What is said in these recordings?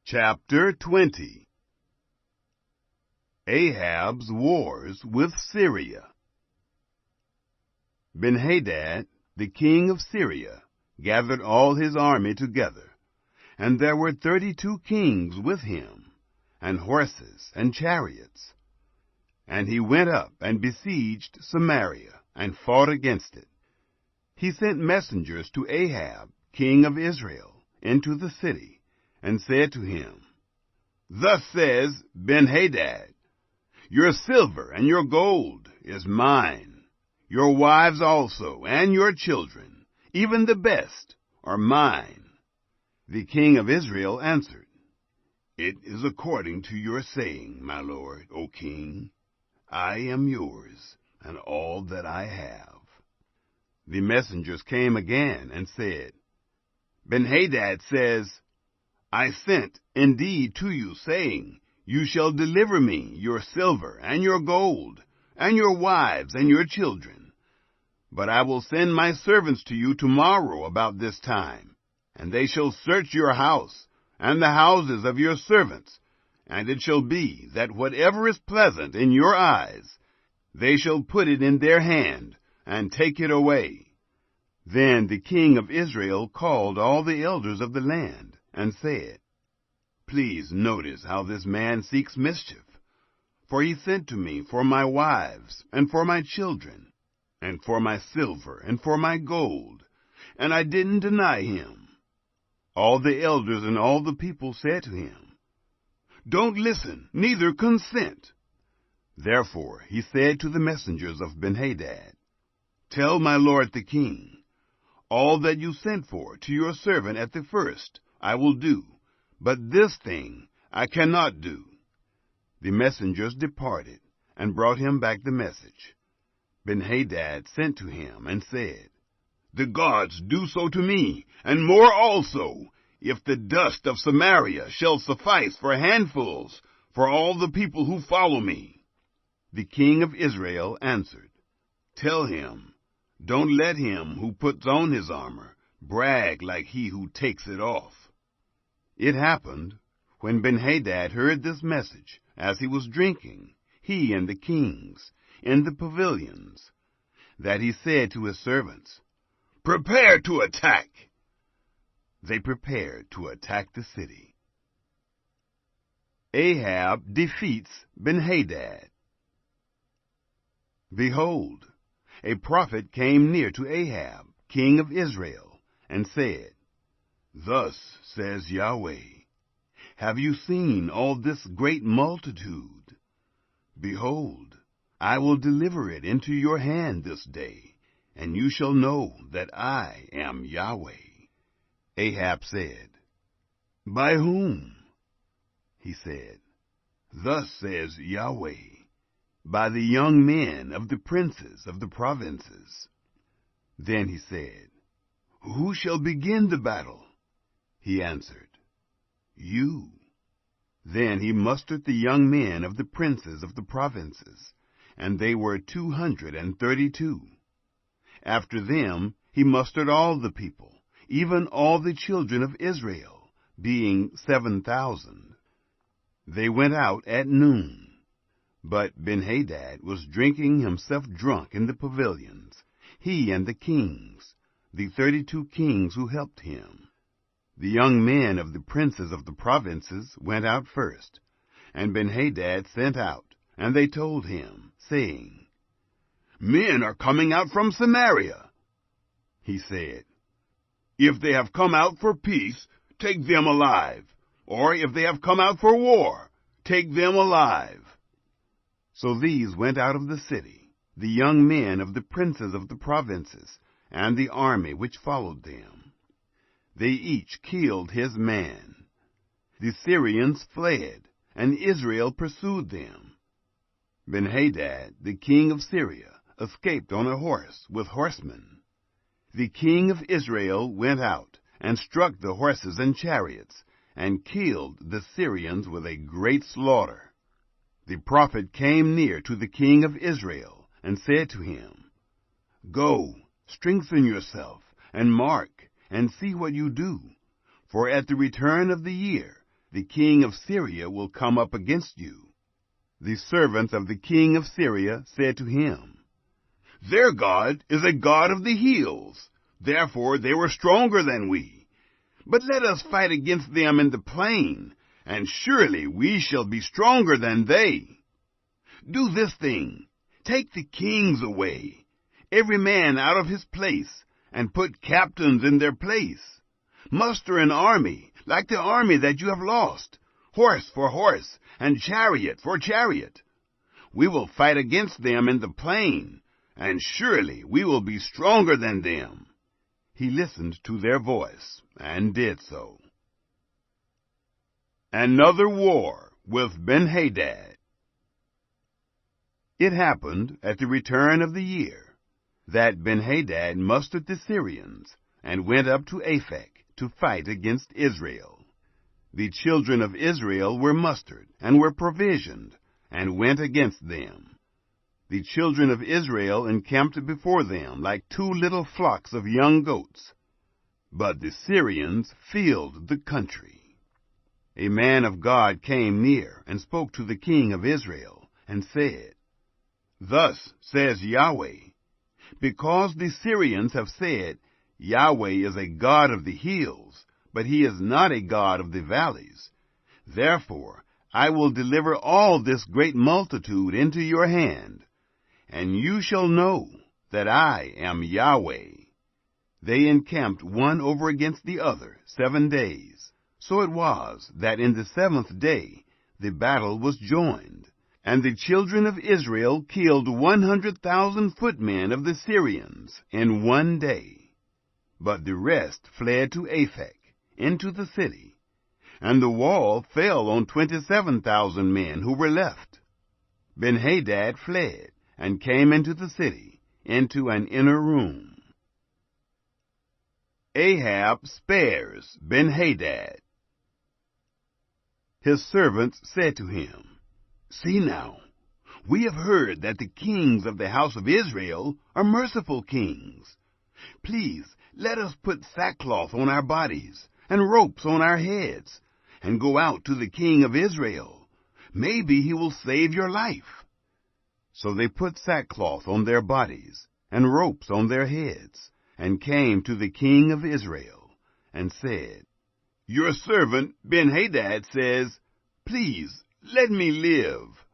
Chapter 20. Ahab's wars with Syria. Benhadad, the king of Syria, gathered all his army together, and there were 32 kings with him, and horses and chariots. And he went up and besieged Samaria, and fought against it. He sent messengers to Ahab, king of Israel, into the city, and said to him, Thus says Benhadad, Your silver and your gold is mine, your wives also, and your children, even the best, are mine. The king of Israel answered, It is according to your saying, my lord, O king. I am yours, and all that I have. The messengers came again and said, Benhadad says, I sent indeed to you, saying, You shall deliver me your silver and your gold, and your wives and your children. But I will send my servants to you tomorrow about this time, and they shall search your house, and the houses of your servants, and it shall be that whatever is pleasant in your eyes, they shall put it in their hand, and take it away. Then the king of Israel called all the elders of the land, and said, Please notice how this man seeks mischief. For he sent to me for my wives, and for my children, and for my silver, and for my gold, and I didn't deny him. All the elders and all the people said to him, Don't listen, neither consent. Therefore he said to the messengers of Benhadad, Tell my lord the king, all that you sent for to your servant at the first I will do, but this thing I cannot do. The messengers departed, and brought him back the message. Benhadad sent to him, and said, The gods do so to me, and more also, if the dust of Samaria shall suffice for handfuls for all the people who follow me. The king of Israel answered, Tell him, Don't let him who puts on his armor brag like he who takes it off. It happened, when Benhadad heard this message, as he was drinking, he and the kings, in the pavilions, that he said to his servants, Prepare to attack! They prepared to attack the city. Ahab defeats Benhadad. Behold, a prophet came near to Ahab, king of Israel, and said, Thus says Yahweh, Have you seen all this great multitude? Behold, I will deliver it into your hand this day, and you shall know that I am Yahweh. Ahab said, By whom? He said, Thus says Yahweh, By the young men of the princes of the provinces. Then he said, Who shall begin the battle? He answered, You. Then he mustered the young men of the princes of the provinces, and they were 232. After them he mustered all the people, even all the children of Israel, being 7,000. They went out at noon. But Benhadad was drinking himself drunk in the pavilions, he and the kings, the 32 kings who helped him. The young men of the princes of the provinces went out first, and Benhadad sent out, and they told him, saying, Men are coming out from Samaria. He said, If they have come out for peace, take them alive, or if they have come out for war, take them alive. So these went out of the city, the young men of the princes of the provinces, and the army which followed them. They each killed his man. The Syrians fled, and Israel pursued them. Benhadad, the king of Syria, escaped on a horse with horsemen. The king of Israel went out, and struck the horses and chariots, and killed the Syrians with a great slaughter. The prophet came near to the king of Israel, and said to him, Go, strengthen yourself, and mark, and see what you do. For at the return of the year the king of Syria will come up against you." The servants of the king of Syria said to him, "Their God is a God of the hills. Therefore they were stronger than we. But let us fight against them in the plain, and surely we shall be stronger than they. Do this thing, take the kings away, every man out of his place, and put captains in their place. Muster an army, like the army that you have lost, horse for horse, and chariot for chariot. We will fight against them in the plain, and surely we will be stronger than them." He listened to their voice, and did so. Another war with Ben-Hadad. It happened at the return of the year that Ben-Hadad mustered the Syrians and went up to Aphek to fight against Israel. The children of Israel were mustered and were provisioned and went against them. The children of Israel encamped before them like two little flocks of young goats. But the Syrians filled the country. A man of God came near and spoke to the king of Israel and said, "Thus says Yahweh, because the Syrians have said, 'Yahweh is a God of the hills, but he is not a God of the valleys,' therefore I will deliver all this great multitude into your hand, and you shall know that I am Yahweh." They encamped one over against the other 7 days. So it was that in the 7th day the battle was joined, and the children of Israel killed 100,000 footmen of the Syrians in 1 day. But the rest fled to Aphek, into the city, and the wall fell on 27,000 men who were left. Ben-Hadad fled, and came into the city, into an inner room. Ahab spares Ben-Hadad. His servants said to him, "See now, we have heard that the kings of the house of Israel are merciful kings. Please let us put sackcloth on our bodies and ropes on our heads, and go out to the king of Israel. Maybe he will save your life." So they put sackcloth on their bodies and ropes on their heads, and came to the king of Israel, and said, "Your servant Ben-Hadad says, 'Please let me live.'"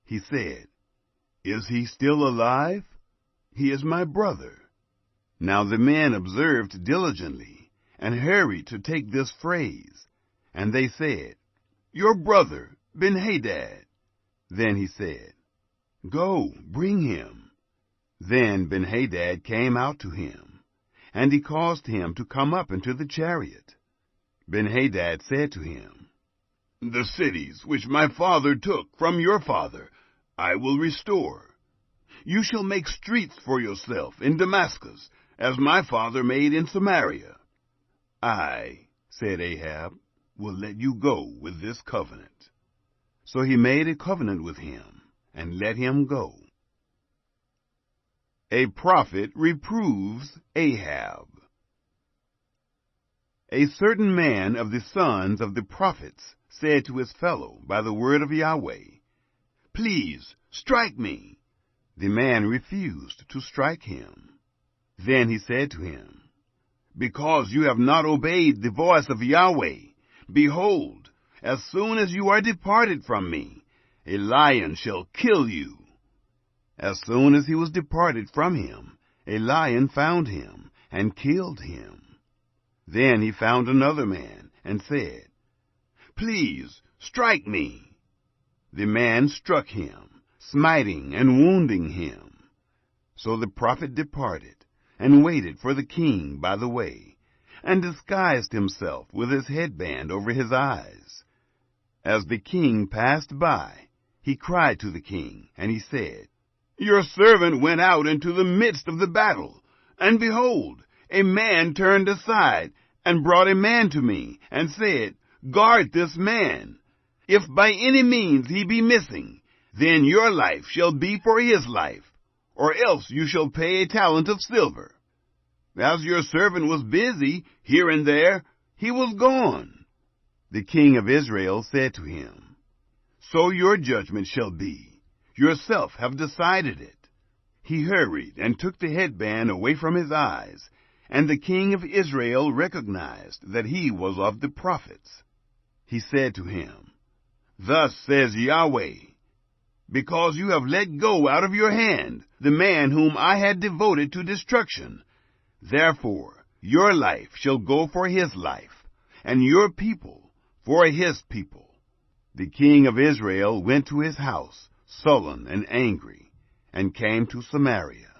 He said, "Is he still alive? He is my brother." Now the men observed diligently, and hurried to take this phrase. And they said, "Your brother Ben-Hadad." Then he said, "Go, bring him." Then Ben-Hadad came out to him, and he caused him to come up into the chariot. Ben-Hadad said to him, "The cities which my father took from your father I will restore. You shall make streets for yourself in Damascus, as my father made in Samaria." "I," said Ahab, "will let you go with this covenant." So he made a covenant with him, and let him go. A prophet reproves Ahab. A certain man of the sons of the prophets said to his fellow by the word of Yahweh, "Please strike me." The man refused to strike him. Then he said to him, "Because you have not obeyed the voice of Yahweh, behold, as soon as you are departed from me, a lion shall kill you." As soon as he was departed from him, a lion found him, and killed him. Then he found another man, and said, "Please strike me." The man struck him, smiting and wounding him. So the prophet departed, and waited for the king by the way, and disguised himself with his headband over his eyes. As the king passed by, he cried to the king, and he said, "Your servant went out into the midst of the battle, and behold, a man turned aside, and brought a man to me, and said, 'Guard this man. If by any means he be missing, then your life shall be for his life, or else you shall pay a talent of silver.' As your servant was busy here and there, he was gone. The king of Israel said to him, "So your judgment shall be. Yourself have decided it." He hurried and took the headband away from his eyes, and the king of Israel recognized that he was of the prophets. He said to him, "Thus says Yahweh, because you have let go out of your hand the man whom I had devoted to destruction, therefore your life shall go for his life, and your people for his people." The king of Israel went to his house, sullen and angry, and came to Samaria.